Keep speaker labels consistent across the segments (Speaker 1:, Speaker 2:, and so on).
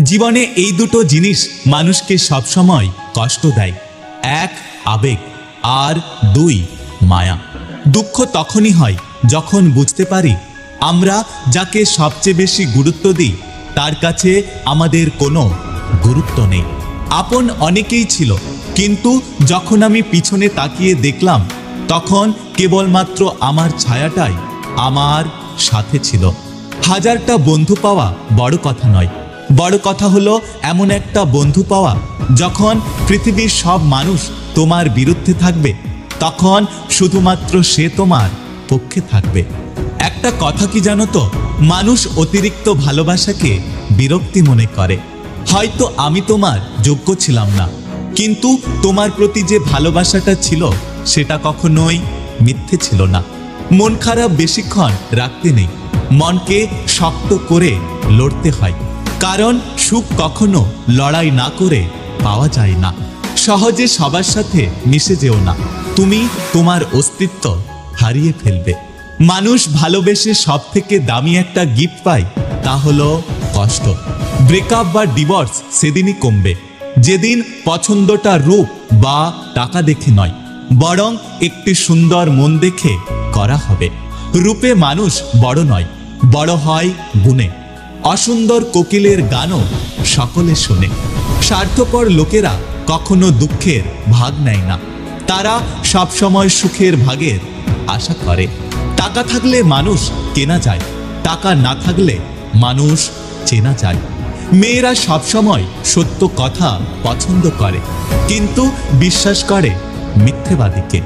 Speaker 1: জীবনে এই দুটো জিনিস মানুষকে সবসময় কষ্ট দেয়, এক আবেগ আর দুই মায়া। দুঃখ তখনই হয় যখন বুঝতে পারি আমরা যাকে সবচেয়ে বেশি গুরুত্ব দিই তার কাছে আমাদের কোনো গুরুত্ব নেই। আপন অনেকেই ছিল, কিন্তু যখন আমি পিছনে তাকিয়ে দেখলাম তখন কেবলমাত্র আমার ছায়াটাই আমার সাথে ছিল। হাজারটা বন্ধু পাওয়া বড় কথা নয়, বড় কথা হলো এমন একটা বন্ধু পাওয়া যখন পৃথিবীর সব মানুষ তোমার বিরুদ্ধে থাকবে তখন শুধুমাত্র সে তোমার পক্ষে থাকবে। একটা কথা কি জানো তো, মানুষ অতিরিক্ত ভালোবাসাকে বিরক্তি মনে করে। হয়তো আমি তোমার যোগ্য ছিলাম না, কিন্তু তোমার প্রতি যে ভালোবাসাটা ছিল সেটা কখনোই মিথ্যে ছিল না। মন খারাপ বেশিক্ষণ রাখতে নেই, মনকে শক্ত করে লড়তে হয়, কারণ সুখ কখনো লড়াই না করে পাওয়া যায় না। সহজে সবার সাথে মিশে যেও না, তুমি তোমার অস্তিত্ব হারিয়ে ফেলবে। মানুষ ভালোবেসে সব থেকে দামি একটা গিফট পায়, তা হলো কষ্ট। ব্রেকআপ বা ডিভোর্স সেদিনই কমবে যেদিন পছন্দটা রূপ বা টাকা দেখে নয়, বরং একটি সুন্দর মন দেখে করা হবে। রূপে মানুষ বড় নয়, বড় হয় গুণে। অসুন্দর কোকিলের গানও সকলে শোনে। স্বার্থপর লোকেরা কখনো দুঃখের ভাগ নেয় না, তারা সবসময় সুখের ভাগের আশা করে। টাকা থাকলে মানুষ কেনা যায়, টাকা না থাকলে মানুষ চেনা যায়। মেয়েরা সবসময় সত্য কথা পছন্দ করে, কিন্তু বিশ্বাস করে মিথ্যেবাদীকে।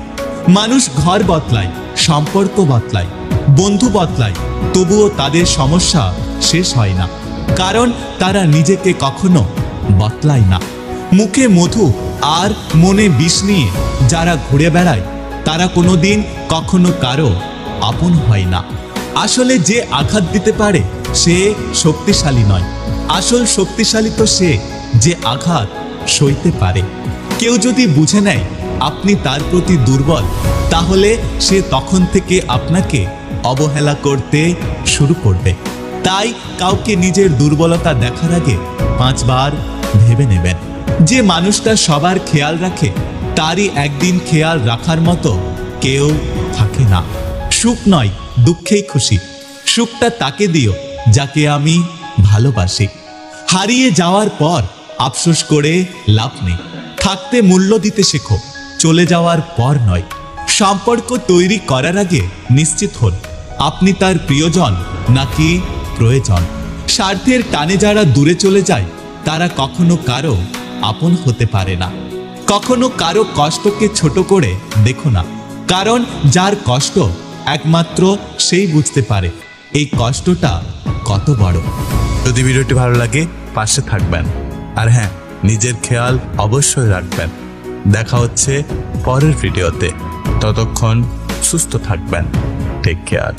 Speaker 1: মানুষ ঘর বদলায়, সম্পর্ক বদলায়, বন্ধু বদলায়, তবুও তাদের সমস্যা শেষ হয় না, কারণ তারা নিজেকে কখনো বদলায় না। মুখে মধু আর মনে বিষ নিয়ে যারা ঘুরে বেড়ায় তারা কোনোদিন কখনো কারো আপন হয় না। আসলে যে আঘাত দিতে পারে সে শক্তিশালী নয়, আসল শক্তিশালী তো সে যে আঘাত সইতে পারে। কেউ যদি বুঝে নেয় আপনি তার প্রতি দুর্বল, তাহলে সে তখন থেকে আপনাকে অবহেলা করতে শুরু করবে। তাই কাউকে নিজের দুর্বলতা দেখার আগে 5 বার ভেবে নেবেন। যে মানুষটা সবার খেয়াল রাখে তারই একদিন খেয়াল রাখার মতো কেউ থাকে না। সুখ নয়, দুঃখেই খুশি। সুখটা তাকে দিও যাকে আমি ভালোবাসি। হারিয়ে যাওয়ার পর আফসোস করে লাভ নেই, থাকতে মূল্য দিতে শেখো, চলে যাওয়ার পর নয়। সম্পর্ক তৈরি করার আগে নিশ্চিত হন আপনি তার প্রিয়জন নাকি প্রয়োজন। স্বার্থের টানে যারা দূরে চলে যায় তারা কখনো কারো আপন হতে পারে না। কখনো কারো কষ্টকে ছোট করে দেখো না, কারণ যার কষ্ট একমাত্র সেই বুঝতে পারে এই কষ্টটা কত বড়। যদি ভিডিওটি ভালো লাগে পাশে থাকবেন, আর হ্যাঁ, নিজের খেয়াল অবশ্যই রাখবেন। দেখা হচ্ছে পরের ভিডিওতে, ততক্ষণ সুস্থ থাকবেন। Take care.